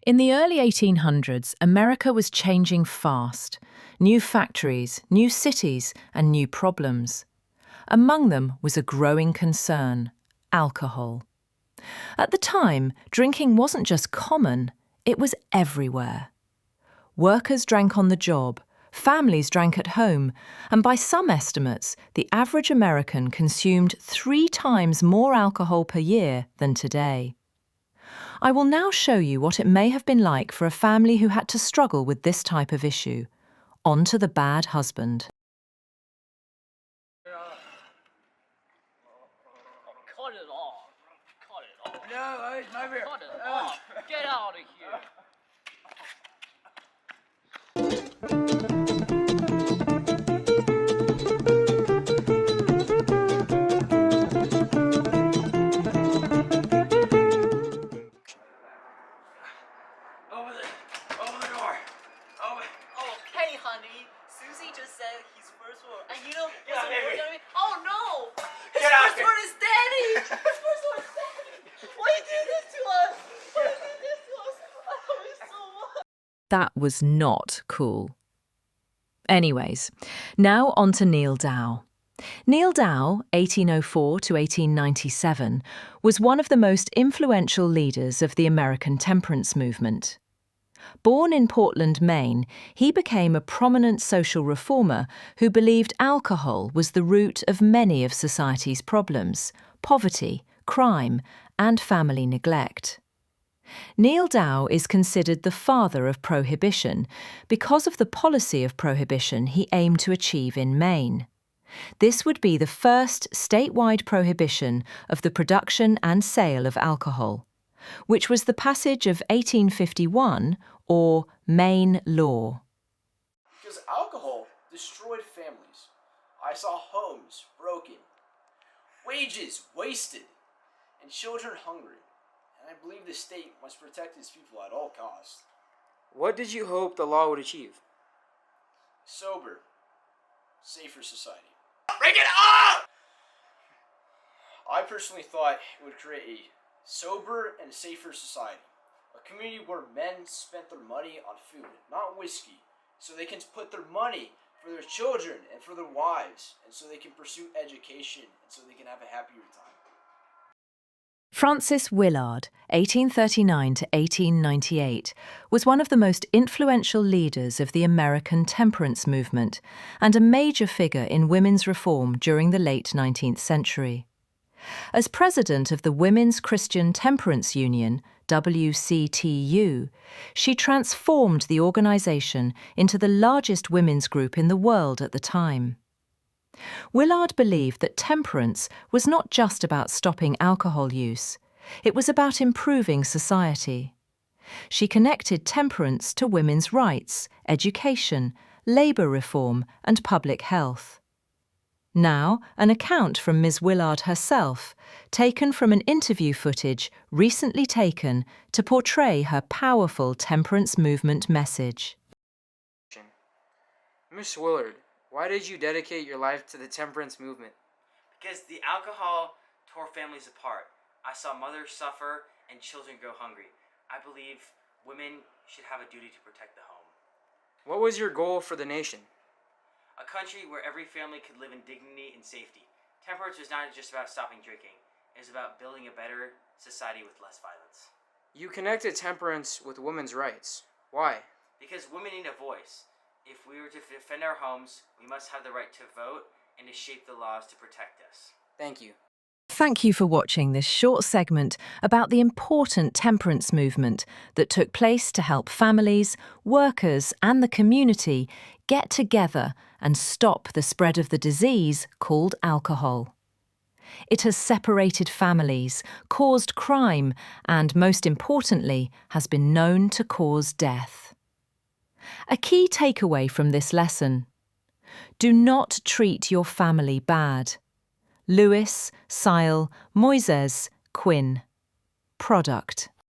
In the early 1800s, America was changing fast. New factories, new cities, and new problems. Among them was a growing concern: alcohol. At the time, drinking wasn't just common, it was everywhere. Workers drank on the job, families drank at home, and by some estimates, the average American consumed 3 times more alcohol per year than today. I will now show you what it may have been like for a family who had to struggle with this type of issue. On to the bad husband. Cut it off. Cut it off. No, it's my beer. Cut it off. Get out of here. Open the door. Open. Oh, hey, honey. Susie just said he's first word. And you know, Get out, baby. oh no! His Get out first here. word is daddy! His first word is daddy! Why you do this to us? Why you do this to us? I love you so much. That was not cool. Anyways, now on to Neil Dow. Neil Dow, 1804 to 1897, was one of the most influential leaders of the American temperance movement. Born in Portland, Maine, he became a prominent social reformer who believed alcohol was the root of many of society's problems: poverty, crime, and family neglect. Neil Dow is considered the father of prohibition because of the policy of prohibition he aimed to achieve in Maine. This would be the first statewide prohibition of the production and sale of alcohol, which was the passage of 1851, or Maine Law. Because alcohol destroyed families. I saw homes broken, wages wasted, and children hungry. And I believe the state must protect its people at all costs. What did you hope the law would achieve? Sober, safer society. Break it up! I personally thought it would create a sober and safer society. A community where men spent their money on food, not whiskey, so they can put their money for their children and for their wives, and so they can pursue education, and so they can have a happier time. Francis Willard, 1839 to 1898, was one of the most influential leaders of the American temperance movement and a major figure in women's reform during the late 19th century. As president of the Women's Christian Temperance Union, WCTU, she transformed the organization into the largest women's group in the world at the time. Willard believed that temperance was not just about stopping alcohol use, it was about improving society. She connected temperance to women's rights, education, labor reform, and public health. Now, an account from Ms. Willard herself, taken from an interview footage recently taken to portray her powerful temperance movement message. Miss Willard, why did you dedicate your life to the temperance movement? Because the alcohol tore families apart. I saw mothers suffer and children go hungry. I believe women should have a duty to protect the home. What was your goal for the nation? A country where every family could live in dignity and safety. Temperance was not just about stopping drinking. It was about building a better society with less violence. You connected temperance with women's rights. Why? Because women need a voice. If we were to defend our homes, we must have the right to vote and to shape the laws to protect us. Thank you. Thank you for watching this short segment about the important temperance movement that took place to help families, workers, and the community get together and stop the spread of the disease called alcohol. It has separated families, caused crime, and, most importantly, has been known to cause death. A key takeaway from this lesson: do not treat your family bad. Lewis, Syal, Moises, Quinn. Product.